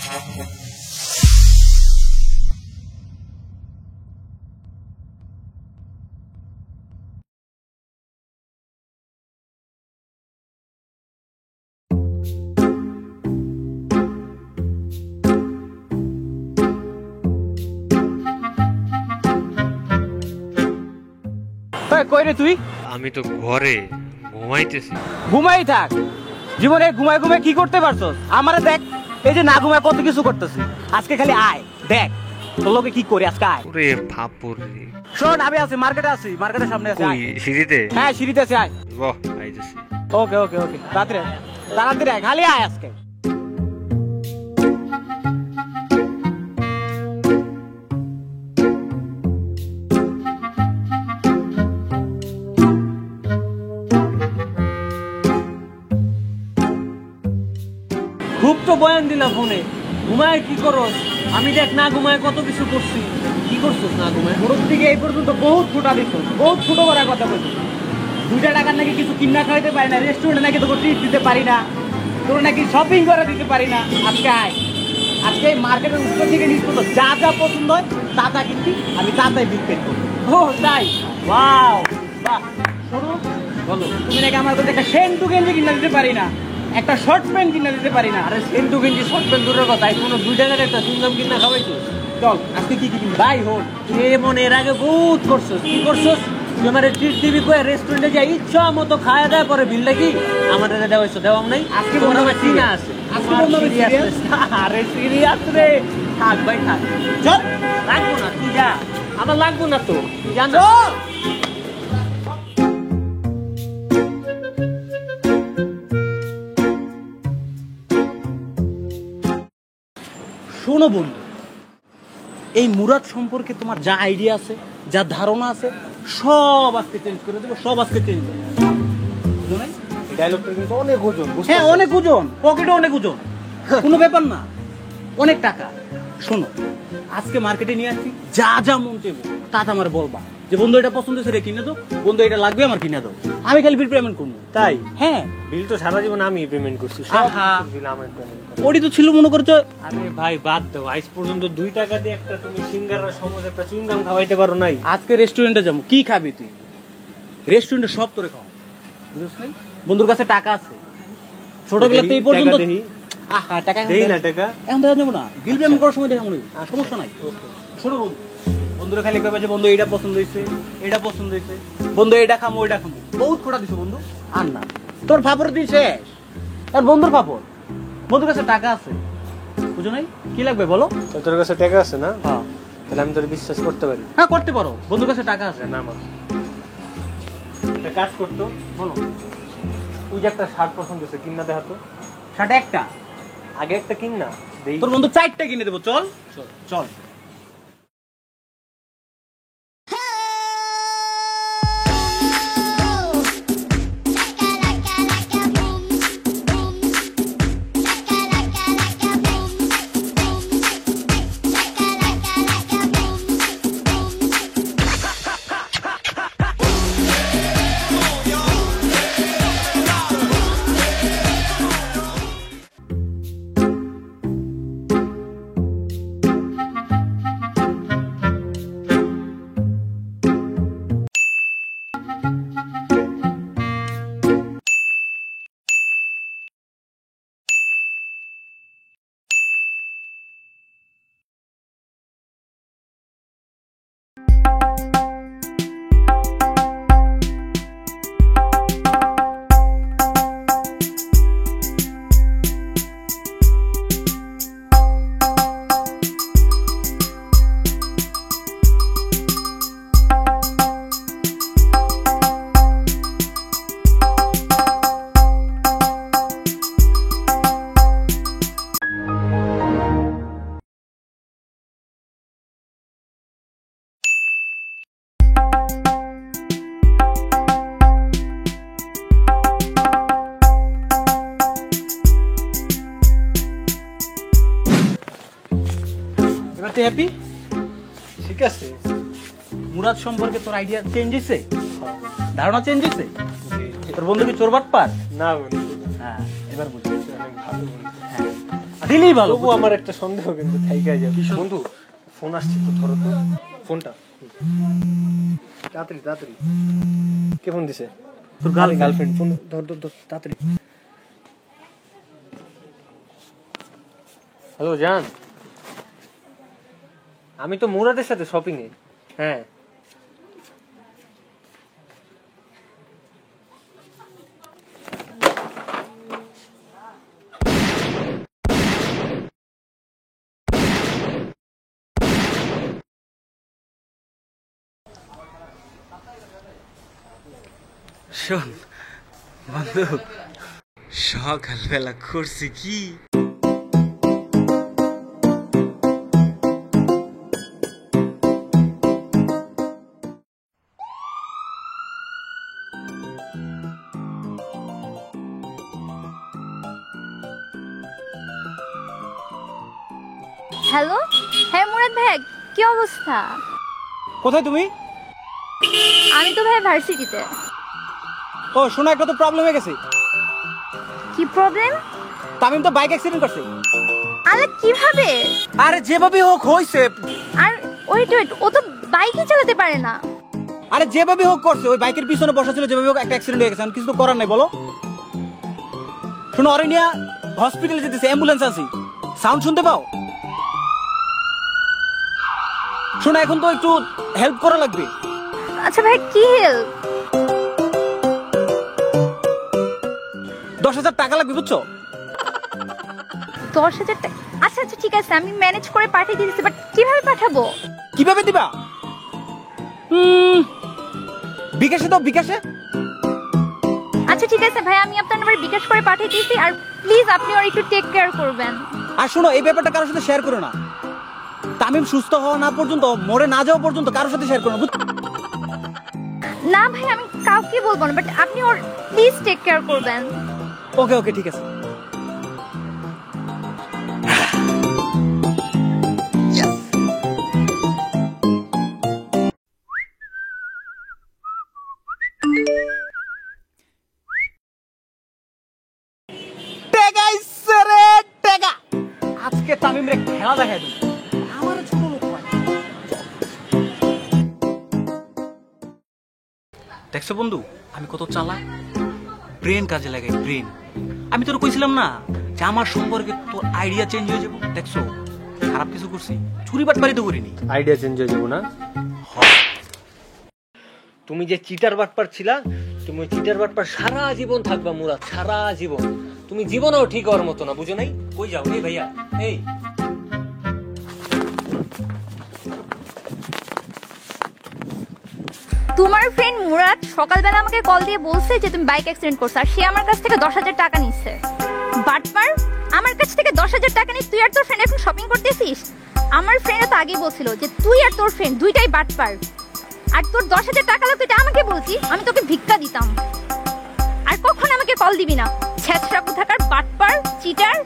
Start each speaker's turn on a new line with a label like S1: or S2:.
S1: কই রে তুই?
S2: আমি তো ঘরে ঘুমাইতেছি।
S1: ঘুমাই থাক, জীবনে ঘুমায় ঘুমায় কি করতে পারছস? আমারে দেখ, এই যে না ঘুমায় কত কিছু করতেছি। আজকে খালি আয় দেখ তোর লোকে কি করে। আজকে আয়।
S2: ওরে ফাপুরে,
S1: শোন আমি আছি মার্কেটে, আছি মার্কেটের সামনে আছি।
S2: কই সিঁড়িতে?
S1: হ্যাঁ সিঁড়িতে আছি, আয়।
S2: বাহ আইতেছি।
S1: ওকে ওকে ওকে, তাড়াতাড়ি তাড়াতাড়ি আয়, খালি আয় আজকে।
S3: খুব তো বয়ান দিলা ফোনে, ঘুমায় কি করস? আমি দেখ না ঘুমায় কত কিছু করছি। কি করছিস না ঘুমায়?
S1: মোড়ক দিকে এই পর্যন্ত বহুত ছোটা দিচ্ছ, বহুত ছোট করার কথা বলছিস। 2টা টাকার নাকি কিছু কিনা খাইতে পারি না, রেস্টুরেন্টে নাকি তোকে ট্রিট দিতে পারি না, তোর নাকি শপিং করে দিতে পারি না। আজকে আয়, আজকে মার্কেটের উত্তর থেকে নিচ পর্যন্ত যা যা পছন্দ হয় তা তা কিনবি, আমি তা তাই বিক্রি করবো। ও তাই? ওয়াও, বাহ। শোনো, বলো তুমি নাকি আমার কাছে একটা সেন্টু গেঞ্জি কিনা দিতে পারি না, একটা শর্ট প্যান্ট কিনা দিতে পারি না।
S3: আরে সেন্টু গেঞ্জি শর্ট প্যান্ট দূরের কথা, কোনো 2 টাকার একটা চুনদাম কিনা খাওয়াইছো?
S1: চল আজকে কি কি কিনবি ভাই? হোক
S3: এমন এর আগে বহুত করছস। কি করছস? তোমার ট্রিট দিবি কই রেস্টুরেন্টে যাই ইচ্ছা মতো খাওয়া দাওয়া করে বিল নাকি আমাদের দেওয়াইছো? দেওয়াম নাই।
S1: আজকে
S3: তোমার
S1: বন্ধু
S3: আমার
S1: আমি
S3: চিনা
S1: serious।
S3: আছে।
S1: আজকে বন্ধু আমি serious।
S3: আরে সিরিয়াস রে? থাক ভাই থাক,
S1: চল।
S3: লাগবো না তুই যা, আমার লাগবো না তো, তুই জানো।
S1: চল। শোনো বন্ধু, এই মুরাদ সম্পর্কে তোমার যা আইডিয়া আছে, যা ধারণা আছে, সব আজকে চেঞ্জ করে দেবো, সব আজকে চেঞ্জ করে দেবো। বুঝো নাই? এই ডায়লগটা কিন্তু অনেক ওজন। হ্যাঁ অনেক ওজন, পকেটে অনেক ওজন, কোনো ব্যাপার না, অনেক টাকা। শোনো, আজকে মার্কেটে নিয়ে আসছি, যা যা মন চাইবো তা তা আমার বলবা যে বন্ধু এটা পছন্দ হয়েছে রে কিনে দাও, বন্ধু এটা লাগবে আমার কিনে দাও, আমি খালি বিল পেমেন্ট করবো।
S3: তাই?
S1: হ্যাঁ
S3: বিল তো সারা জীবন আমি পেমেন্ট করছি, সব
S1: আহা।
S3: বিল আমি পেমেন্ট করছি।
S1: ওটি তো ছিল মনে করছো।
S3: আরে ভাই বাদ দাও, আজ পর্যন্ত 2 টাকা দিয়ে একটা তুমি সিঙ্গারা সমুদ্র একটা চুইংগাম খাওয়াইতে পারো নাই।
S1: আজকে রেস্টুরেন্টে যাবো, কি খাবি তুই? রেস্টুরেন্টে সব তোরে খাও, বুঝছিস নাই? বন্ধুর কাছে টাকা আছে, ছোটবেলাতে এই পর্যন্ত।
S3: টাকা দেহি।
S1: আহা টাকা
S3: দেই না টাকা।
S1: এখন দেখা যাবো না, বিল পেমেন্ট করার সময় দেখা মনে সমস্যা নাই। শোনো বন্ধু, বন্ধুরা খালি কবে যে বন্ধু এইটা পছন্দ হয়েছে, এটা পছন্দ হয়েছে, বন্ধু এটা খামো ওইটা খামো, বহুত খোটা দিছো বন্ধু। আর না, তোর ফাপড় দিই শেষ, আর বন্ধুর ফাপড়। বন্ধুর কাছে টাকা আছে, বুঝো নাই? কি লাগবে বলো?
S3: তোর কাছে টাকা আছে না?
S1: হ্যাঁ
S3: তাহলে আমি তোর বিশ্বাস করতে পারি।
S1: হ্যাঁ করতে পারো, বন্ধুর কাছে টাকা আছে।
S3: না আমার একটা কাজ করতো,
S1: বলো।
S3: ওই যে একটা শার্ট পছন্দ হয়েছে, কিনা দেখা তো।
S1: সাথে একটা,
S3: আগে একটা কিন না দেই।
S1: তোর বন্ধু 4টা কিনে দেবো, চল চল চল। এবার তুই হ্যাপি?
S3: ঠিক আছে।
S1: মুরাদ সম্পর্কে তোর আইডিয়া চেঞ্জ হয়েছে, ধারণা চেঞ্জ হয়েছে? তোর বন্ধু কি চোর বাটপার?
S3: না বন্ধু,
S1: হ্যাঁ এবার বুঝি।
S3: অনেক ভালো বন্ধু।
S1: হ্যাঁ দিলেই ভালো।
S3: তবু আমার একটা সন্দেহ কিন্তু থাইকা যায় বন্ধু, ফোন আসছে তো, ধরো তো ফোনটা। তাড়াতাড়ি তাড়াতাড়ি, কে ফোন দিছে?
S1: তোর
S3: গার্লফ্রেন্ড। ফোন ধর ধর ধর তাড়াতাড়ি। হ্যালো জান, আমি তো মুরাদের সাথে শপিং এ। হ্যাঁ
S1: শোন বন্ধু, সকালবেলা করছি কি,
S4: হ্যালো, হ্যাঁ মুরাদ ভাই, কি অবস্থা?
S1: কোথায় তুমি?
S4: আমি তো ভাই ভার্সিটিতে।
S1: ও শোনো, একটা তো প্রবলেম হয়ে গেছে।
S4: কি প্রবলেম?
S1: তামিম তো বাইক অ্যাক্সিডেন্ট করছে।
S4: আরে কিভাবে?
S1: আরে যেভাবে হোক হইছে।
S4: আর ওয়েট ওয়েট, ও তো বাইকই চালাতে পারে না।
S1: আরে যেভাবে হোক করছে, ওই বাইকের পিছনে বসা ছিল, যেভাবে হোক একটা অ্যাক্সিডেন্ট হয়ে গেছে, কিছু তো করার নাই বলো। শোনো, অরণ্যা হসপিটালে যেতেছে, অ্যাম্বুলেন্স আছে, সাউন্ড শুনতে পাও? শোনো, এখন তো একটু হেল্প করা লাগবে।
S4: আচ্ছা ভাই, কি হেল্প?
S1: 10,000 টাকা লাগবে, বুঝছো?
S4: 10,000 টাকা? আচ্ছা আচ্ছা ঠিক আছে, আমি ম্যানেজ করে পাঠিয়ে দিতেছি, বাট কিভাবে পাঠাবো?
S1: কিভাবে দিবা? বিকাশে দাও, বিকাশে।
S4: আচ্ছা ঠিক আছে ভাই, আমি আপনার নাম্বারে বিকাশ করে পাঠিয়ে দিয়েছি, আর প্লিজ আপনি ওর একটু টেক কেয়ার করবেন।
S1: আর শোনো, এই ব্যাপারটা কারোর সাথে শেয়ার করো না। তামিম সুস্থ হওয়া না পর্যন্ত, মরে না যাওয়া পর্যন্ত কারোর সাথে শেয়ার করো না, বুঝছো?
S4: না ভাই, আমি কাউকে বলবো না, বাট আপনি ওর প্লিজ টেক কেয়ার করবেন।
S1: ওকে ওকে, ঠিক আছে। আজকে তামিম রে খেলা দেখাই দিই, আমার ছোট লোক হয়। দেখছো বন্ধু, আমি কত চালাক, ব্রেন কাজে লাগাই, ব্রেন। আমি তোর কইছিলাম না যে আমার সম্পর্কে তোর আইডিয়া চেঞ্জ হয়ে যাবো। দেখছো, খারাপ কিছু করছি, চুরি বাটপারি তো করিনি।
S3: আইডিয়া চেঞ্জ হয়ে যাবো না? তুমি যে চিটার বাটপার ছিলা, তুমি চিটার বাটপার সারা জীবন থাকবা মুরাদ, সারা জীবন। তুমি জীবনেও ঠিক হওয়ার মতো না, বুঝো নাই? কই যাও? এই ভাইয়া, এই
S4: তোমার ফ্রেন্ড মুরাদ সকালবেলা আমাকে কল দিয়ে বলছে যে তুমি বাইক অ্যাক্সিডেন্ট করছো, আর সে আমার কাছ থেকে 10,000 টাকা নিচ্ছে। বাটপার, আমার কাছ থেকে 10,000 টাকা নিয়ে তুই আর তোর ফ্রেন্ড এখন শপিং করতেছিস? আমার ফ্রেন্ড তো আগেই বলছিল যে তুই আর তোর ফ্রেন্ড দুইটাই বাটপার, আর তোর 10,000 টাকা লাগতো, এটা আমাকে বলছি, আমি তোকে ভিক্ষা দিতাম। আর কখন আমাকে কল দিবি না, ছেঁচড়া কোথাকার বাটপার, চিটার।